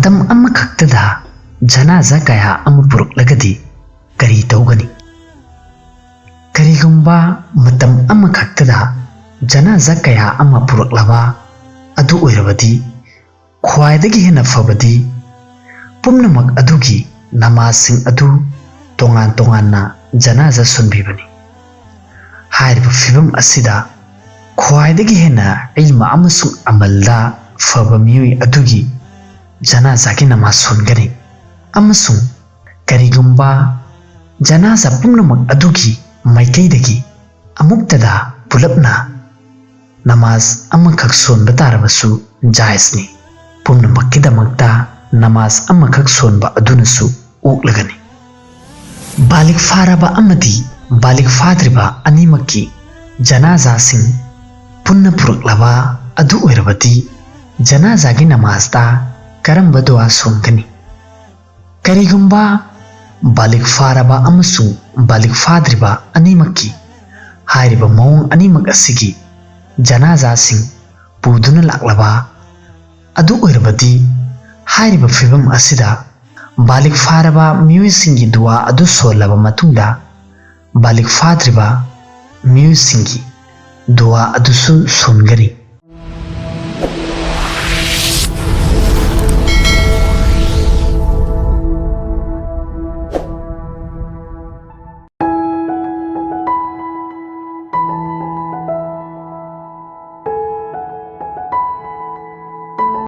मतम अमखक्तदा जनाजा कया पुरुक्लगदी करी तौगनी करीगुंबा मतम अमखक्तदा जनाजा कया पुरुक्लबा अदु ओइरबदी ख्वाइदगी हेन्ना फबदी पुम्नमक अदुगी नमाजसिंग अदु तोंगान तोंगानना जनाजा सुनबीबनी हाइरिब फिबम असिदा ख्वाइदगी हेन्ना इल्म अमसुंग अमलदा फब मियुई अदुगी जनाजा की नमाज सुनगनी अमसुंग करीगुंबा जनाजा पुम्नमक अदुगी माइकैदगी अमुक्तदा पुलपना नमाज अमखक सोनबा तारबसु जायजनी पुम्नमक्किदमक्ता नमाज अमखक सोनबा अदुनसु ओक्लगनी बालिग फारबा अमदी बालिग फाद्रिबा अनिमक्की जनाजा सिंग पुन्न पुरुक्लबा अदु ओइरबदी जनाजा की नमाजदा करम दुआ सोनगनी करीगुंबा बालिग फारबा अमसुंग बालिग फाद्रिबा अनिमक्की हाइरिबा मौंग अनिमक असिगी जनाजा सिंग पुदुना लाक्लबा अदु ओइरबदी हाइरिबा फिबम असिदा बालिग फारबा मियुइसिंगी दुआ अदु सोलबा मतुंगदा बालिग फाद्रिबा मियुइसिंगी दुआ अदुसु सोनगनी।